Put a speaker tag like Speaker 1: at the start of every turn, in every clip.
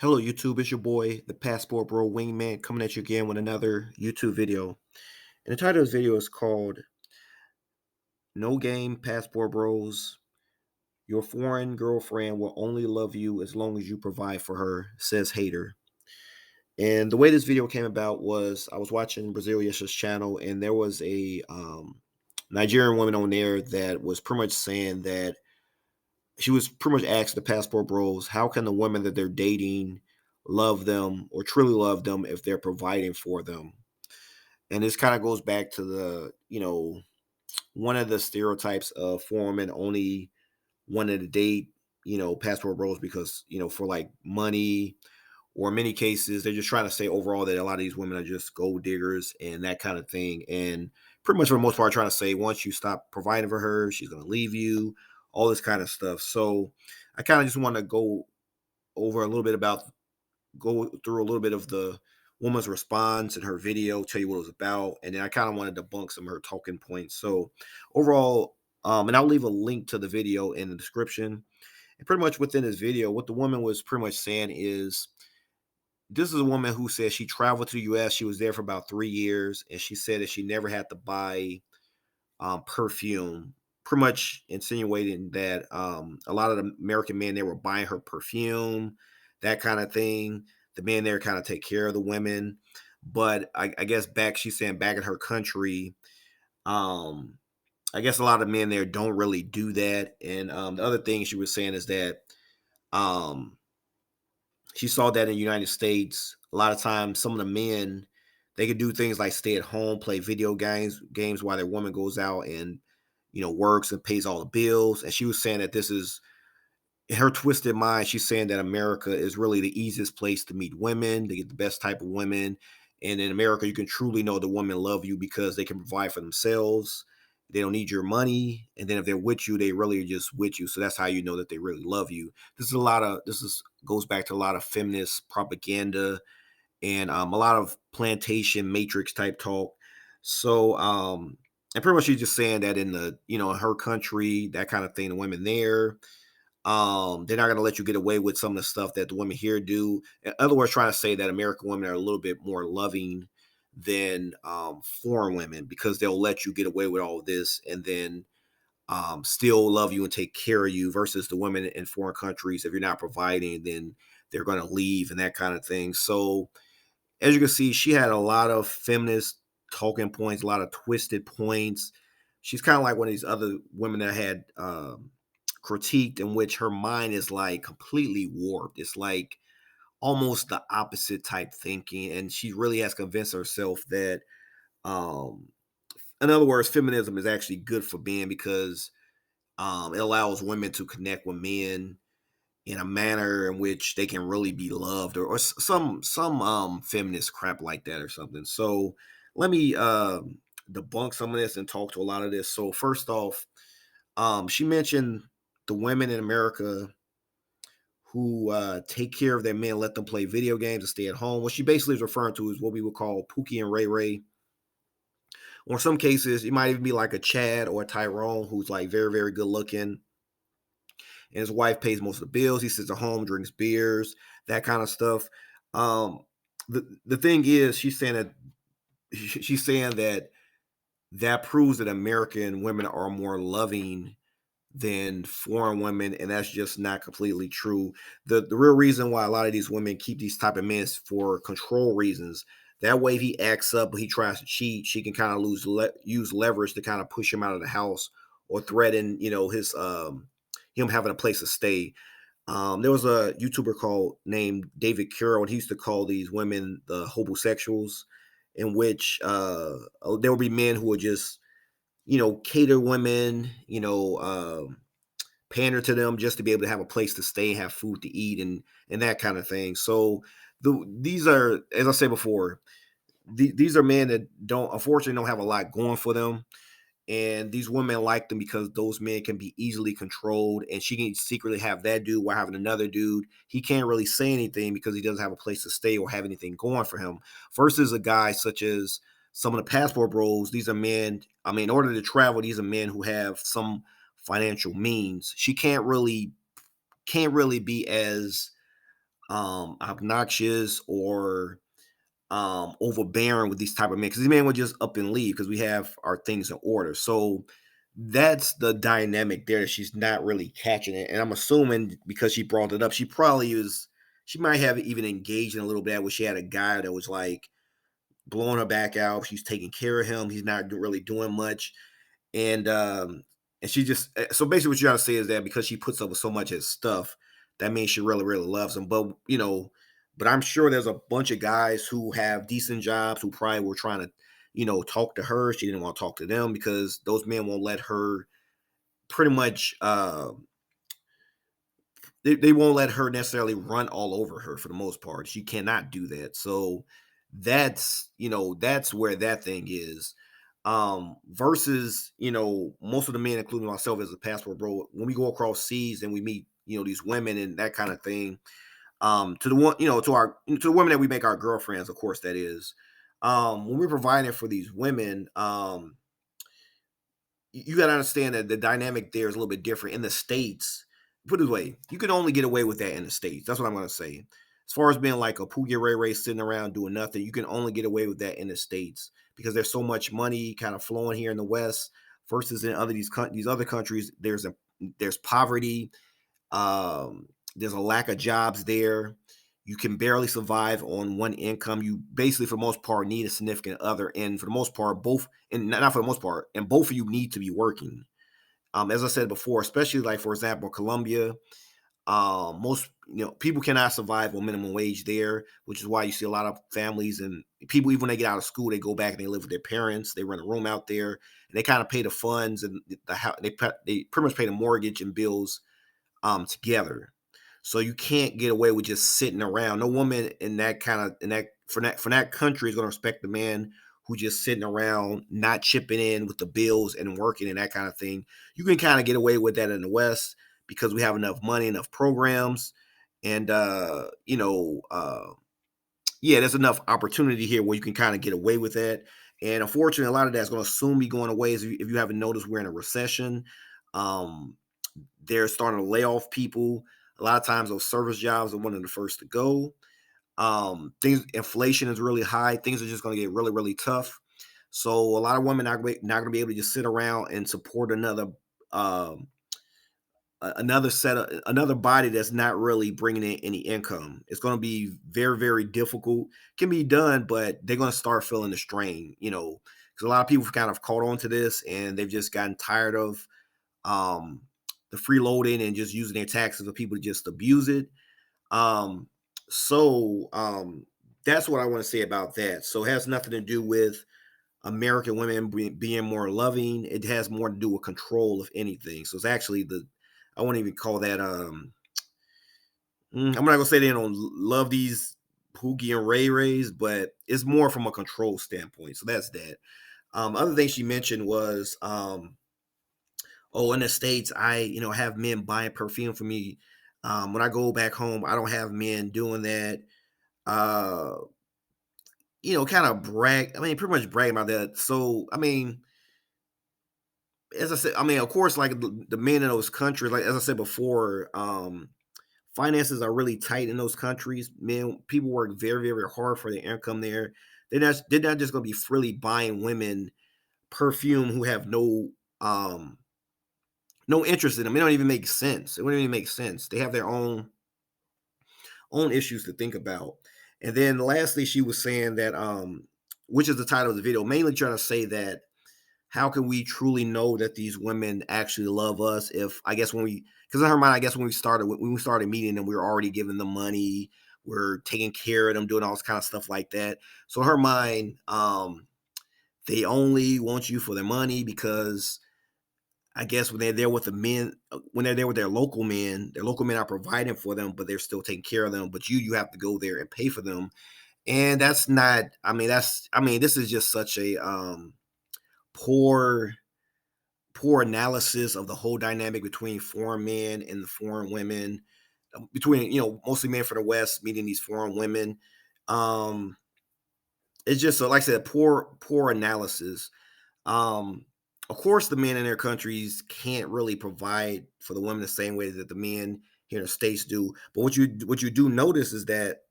Speaker 1: Hello, YouTube. It's your boy, the Passport Bro Wingman, coming at you again with another YouTube video. And the title of this video is called No Game Passport Bros. Your foreign girlfriend will only love you as long as you provide for her, says hater. And the way this video came about was I was watching Brazil Yesha's channel, and there was a Nigerian woman on there that was pretty much saying that she was pretty much asking the Passport Bros, how can the women that they're dating love them or truly love them if they're providing for them? And this kind of goes back to one of the stereotypes of foreign women only wanting to date, Passport Bros because, for like money, or in many cases, they're just trying to say overall that a lot of these women are just gold diggers and that kind of thing. And pretty much for the most part, trying to say once you stop providing for her, she's going to leave you, all this kind of stuff. So I kind of just want to over a little bit about, go through a little bit of the woman's response and her video, tell you what it was about. And then I kind of want to debunk some of her talking points. So overall, and I'll leave a link to the video in the description. And pretty much within this video, what the woman was pretty much saying is, this is a woman who says she traveled to the US. She was there for about 3 years, and she said that she never had to buy perfume, pretty much insinuating that a lot of the American men, they were buying her perfume, that kind of thing. The men there kind of take care of the women. But I guess she's saying back in her country, um, I guess a lot of men there don't really do that. And the other thing she was saying is that um, she saw that in the United States, a lot of times some of the men, they could do things like stay at home, play video games while their woman goes out and works and pays all the bills. And she was saying that this is, in her twisted mind, she's saying that America is really the easiest place to meet women, to get the best type of women. And in America, you can truly know the women love you because they can provide for themselves. They don't need your money. And then if they're with you, they really are just with you. So that's how you know that they really love you. Goes back to a lot of feminist propaganda and a lot of plantation matrix type talk. So and pretty much she's just saying that in in her country, that kind of thing, the women there, they're not going to let you get away with some of the stuff that the women here do. In other words, trying to say that American women are a little bit more loving than foreign women because they'll let you get away with all of this and then still love you and take care of you versus the women in foreign countries. If you're not providing, then they're going to leave and that kind of thing. So as you can see, she had a lot of feminist talking points, a lot of twisted points. She's kind of like one of these other women that I had critiqued, in which her mind is like completely warped. It's like almost the opposite type thinking, and she really has convinced herself that, um, in other words, feminism is actually good for men because it allows women to connect with men in a manner in which they can really be loved, or some feminist crap like that or something. So let me debunk some of this and talk to a lot of this. So first off, she mentioned the women in America who take care of their men, let them play video games and stay at home. What she basically is referring to is what we would call Pookie and Ray Ray. Or in some cases, it might even be like a Chad or a Tyrone who's like very, very good looking, and his wife pays most of the bills. He sits at home, drinks beers, that kind of stuff. Um, the thing is, she's saying that that proves that American women are more loving than foreign women, and that's just not completely true. The real reason why a lot of these women keep these type of men is for control reasons. That way, if he acts up or he tries to cheat, she can kind of use leverage to kind of push him out of the house or threaten, his him having a place to stay. There was a YouTuber called named David Carroll, and he used to call these women the homosexuals, in which there would be men who would just cater women, pander to them just to be able to have a place to stay, have food to eat, and that kind of thing. So these are, as I said before, these are men that unfortunately don't have a lot going for them. And these women like them because those men can be easily controlled, and she can secretly have that dude while having another dude. He can't really say anything because he doesn't have a place to stay or have anything going for him. Versus a guy such as some of the passport bros, these are men. I mean, in order to travel, these are men who have some financial means. She can't really be as obnoxious or overbearing with these type of men, because these men would just up and leave because we have our things in order. So that's the dynamic there that she's not really catching it. And I'm assuming because she brought it up, she might have even engaged in a little bit where she had a guy that was like blowing her back out. She's taking care of him. He's not really doing much. And she just so basically what you gotta say is that because she puts up with so much of his stuff, that means she really, really loves him. But but I'm sure there's a bunch of guys who have decent jobs who probably were trying to, talk to her. She didn't want to talk to them because those men won't let her pretty much they won't let her necessarily run all over her for the most part. She cannot do that. So that's where that thing is. Versus, most of the men, including myself as a passport bro, when we go across seas and we meet, these women and that kind of thing, to the one, to the women that we make our girlfriends, of course, that is. When we're providing for these women, you got to understand that the dynamic there is a little bit different in the states. Put it this way, you can only get away with that in the states. That's what I'm going to say. As far as being like a Poogie Ray Ray sitting around doing nothing, you can only get away with that in the states because there's so much money kind of flowing here in the West versus in these other countries. There's poverty, there's a lack of jobs there. You can barely survive on one income. You basically, for the most part, need a significant other, and for the most part, both, and not for the most part, and both of you need to be working. As I said before, especially like for example, Colombia, most people cannot survive on minimum wage there, which is why you see a lot of families and people, even when they get out of school, they go back and they live with their parents. They rent a room out there, and they kind of pay the funds and the house. They pretty much pay the mortgage and bills together. So you can't get away with just sitting around. No woman in that kind of in that for that country is going to respect the man who just sitting around, not chipping in with the bills and working and that kind of thing. You can kind of get away with that in the West because we have enough money, enough programs, and yeah, there's enough opportunity here where you can kind of get away with that. And unfortunately, a lot of that's going to soon be going away. If you haven't noticed, we're in a recession. Um, they're starting to lay off people. A lot of times, those service jobs are one of the first to go. Inflation is really high. Things are just going to get really, really tough. So a lot of women not going to be able to just sit around and support um, another body that's not really bringing in any income. It's going to be very, very difficult. Can be done, but they're going to start feeling the strain. Because a lot of people have kind of caught on to this and they've just gotten tired of um, the freeloading and just using their taxes for people to just abuse it. Um, so that's what I want to say about that. So it has nothing to do with American women being more loving. It has more to do with control, if anything. So it's actually I won't even call that. I'm not gonna say they don't love these Poogie and Ray Rays, but it's more from a control standpoint. So that's that. Other thing she mentioned was, oh, in the States, I have men buying perfume for me. When I go back home, I don't have men doing that. Uh, kind of brag. I mean, pretty much brag about that. So, I mean, as I said, I mean, of course, like the men in those countries, like as I said before, finances are really tight in those countries. Men, people work very, very hard for their income there. They're not just going to be freely buying women perfume who have um no interest in them. It don't even make sense. It wouldn't even make sense. They have their own issues to think about. And then lastly, she was saying that which is the title of the video, mainly trying to say that how can we truly know that these women actually love us if I guess because in her mind, I guess when we started meeting them, we were already giving them money, we're taking care of them, doing all this kind of stuff like that. So in her mind, they only want you for their money because I guess when they're there with the men, when they're there with their local men are providing for them, but they're still taking care of them. But you have to go there and pay for them, and that's not. I mean, this is just such a poor poor analysis of the whole dynamic between foreign men and the foreign women, between mostly men for the West meeting these foreign women. Um, it's just like I said, poor analysis. Um, of course, the men in their countries can't really provide for the women the same way that the men here in the States do. But what you do notice is that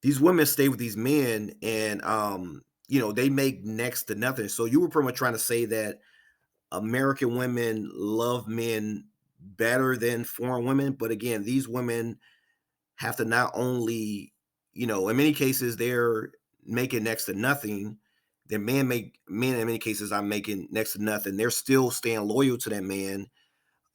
Speaker 1: these women stay with these men, and they make next to nothing. So you were pretty much trying to say that American women love men better than foreign women. But again, these women have to not only, in many cases they're making next to nothing. Their men in many cases are making next to nothing. They're still staying loyal to that man.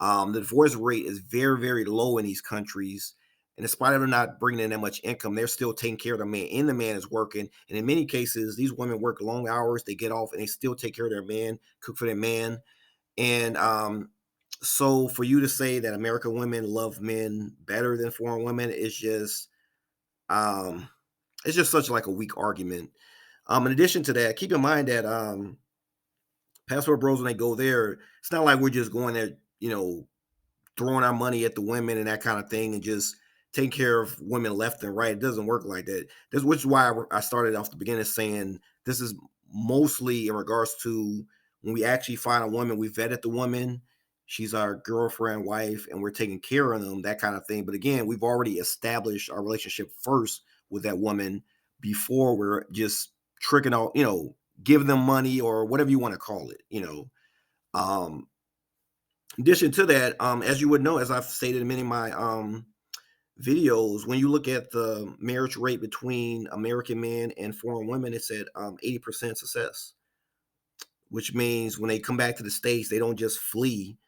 Speaker 1: The divorce rate is very, very low in these countries. And in spite of them not bringing in that much income, they're still taking care of the man. And the man is working. And in many cases, these women work long hours. They get off and they still take care of their man, cook for their man. And so for you to say that American women love men better than foreign women is just um, it's just such like a weak argument. In addition to that, keep in mind that passport bros, when they go there, it's not like we're just going there, throwing our money at the women and that kind of thing and just taking care of women left and right. It doesn't work like that. This, which is why I started off the beginning saying this is mostly in regards to when we actually find a woman, we vetted the woman, she's our girlfriend, wife, and we're taking care of them, that kind of thing. But again, we've already established our relationship first with that woman before we're just tricking out, giving them money or whatever you want to call it. Um, in addition to that, as you would know, as I've stated in many of my videos, when you look at the marriage rate between American men and foreign women, it's at 80% success, which means when they come back to the States, they don't just flee.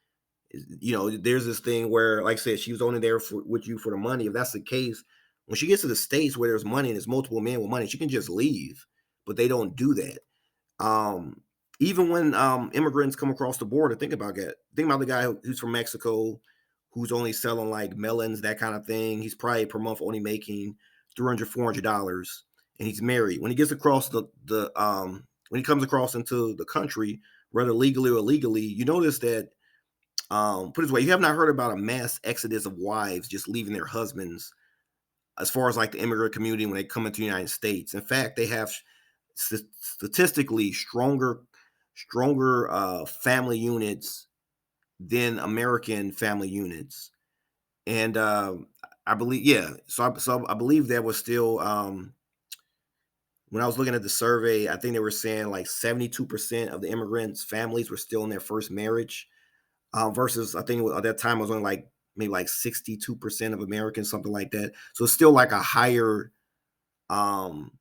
Speaker 1: There's this thing where, like I said, she was only there with you for the money. If that's the case, when she gets to the States where there's money and there's multiple men with money, she can just leave, but they don't do that. Um, Even when immigrants come across the border, think about the guy who's from Mexico, who's only selling like melons, that kind of thing. He's probably per month only making $300, $400, and he's married. When he gets across the when he comes across into the country, whether legally or illegally, you notice that put it this way, you have not heard about a mass exodus of wives just leaving their husbands as far as like the immigrant community when they come into the United States. In fact, they have statistically stronger family units than American family units. And I believe, yeah. So I believe that was still when I was looking at the survey, I think they were saying like 72% of the immigrants' families were still in their first marriage, versus I think at that time it was only like maybe like 62% of Americans, something like that. So it's still like a higher um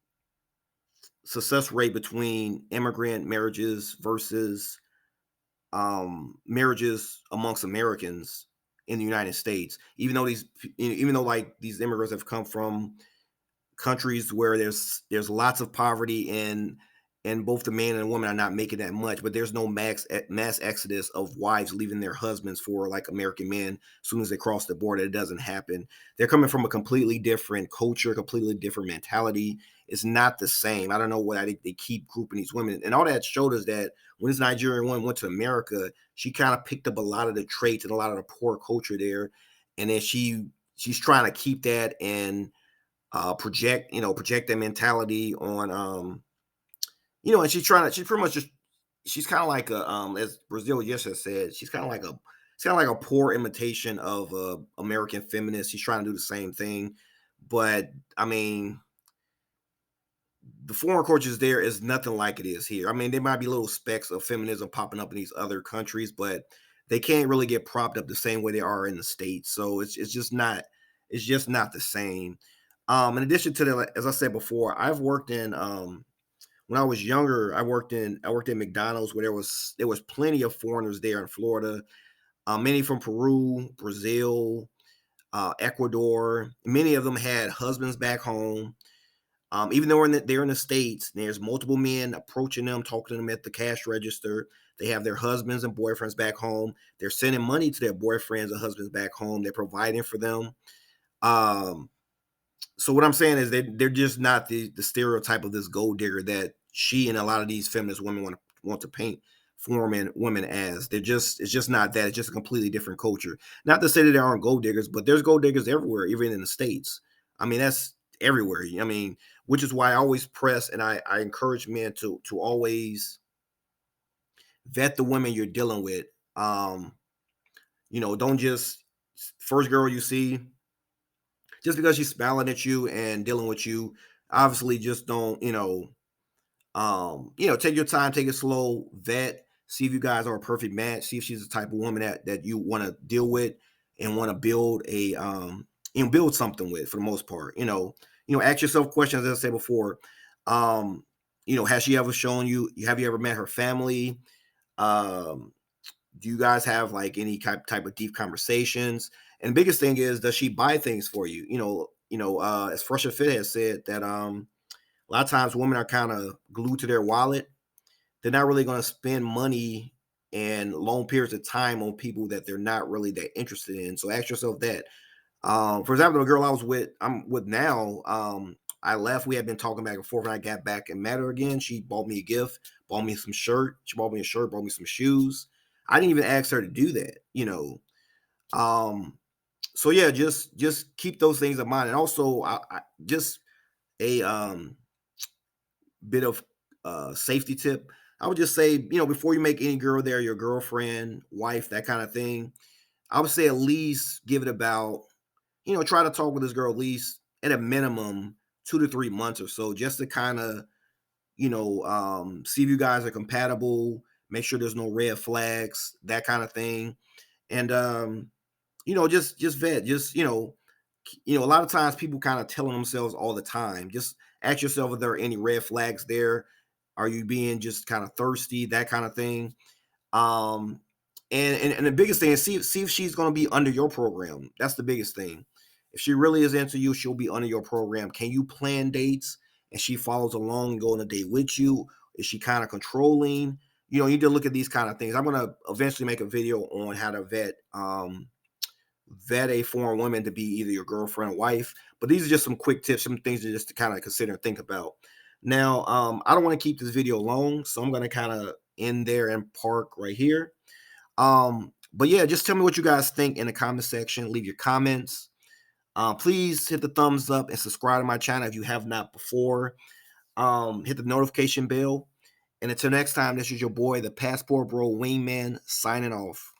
Speaker 1: success rate between immigrant marriages versus marriages amongst Americans in the United States. Even though like these immigrants have come from countries where there's lots of poverty, and both the man and the woman are not making that much, but there's no mass exodus of wives leaving their husbands for like American men as soon as they cross the border. It doesn't happen. They're coming from a completely different culture, completely different mentality. It's not the same. I don't know why they keep grouping these women, and all that showed us that when this Nigerian woman went to America, she kind of picked up a lot of the traits and a lot of the poor culture there, and then she's trying to keep that and project that mentality on and she's pretty much just she's kind of like a as Brazil just has said, she's kind of like a poor imitation of American feminist. She's trying to do the same thing, but I mean the foreign cultures there is nothing like it is here. I mean, there might be little specks of feminism popping up in these other countries, but they can't really get propped up the same way they are in the States. So it's just not the same. In addition to that, as I said before, I've worked in when I was younger, I worked in McDonald's where there was plenty of foreigners there in Florida, many from Peru, Brazil, Ecuador. Many of them had husbands back home. Even though they're in the States, there's multiple men approaching them, talking to them at the cash register. They have their husbands and boyfriends back home. They're sending money to their boyfriends and husbands back home. They're providing for them. Um, so what I'm saying is they're just not the stereotype of this gold digger that she and a lot of these feminist women want to paint women as. It's just not that. It's just a completely different culture. Not to say that there aren't gold diggers, but there's gold diggers everywhere, even in the States. I mean, that's everywhere. I mean, which is why I always press and I encourage men to always vet the women you're dealing with. Don't just First girl you see, just because she's smiling at you and dealing with you, obviously just don't, take your time, take it slow, vet, see if you guys are a perfect match, see if she's the type of woman that you want to deal with and want to build build something with for the most part. Ask yourself questions, as I said before. Um, has she ever shown you, have you ever met her family? Um, do you guys have like any type of deep conversations? And the biggest thing is, does she buy things for you? As Fresh and Fit has said that a lot of times women are kind of glued to their wallet. They're not really going to spend money and long periods of time on people that they're not really that interested in. So ask yourself that. For example, the girl I'm with now, I left. We had been talking back and forth, and I got back and met her again. She bought me a gift, bought me some shirt. She bought me a shirt, bought me some shoes. I didn't even ask her to do that. Um, so yeah, just keep those things in mind, and also I just a bit of safety tip. I would just say, before you make any girl there your girlfriend, wife, that kind of thing, I would say at least give it about, try to talk with this girl at least at a minimum 2 to 3 months or so, just to kind of, see if you guys are compatible, make sure there's no red flags, that kind of thing. And just vet, a lot of times people kind of telling themselves all the time. Just ask yourself if there are any red flags there. Are you being just kind of thirsty, that kind of thing? Um, and the biggest thing is see if she's going to be under your program. That's the biggest thing. If she really is into you, she'll be under your program. Can you plan dates and she follows along and go on a date with you? Is she kind of controlling? You need to look at these kind of things. I'm going to eventually make a video on how to vet a foreign woman to be either your girlfriend or wife. But these are just some quick tips, some things just to kind of consider and think about. Now, I don't want to keep this video long, so I'm going to kind of end there and park right here. But yeah, just tell me what you guys think in the comment section. Leave your comments. Please hit the thumbs up and subscribe to my channel if you have not before. Hit the notification bell. And until next time, this is your boy, the Passport Bro Wingman, signing off.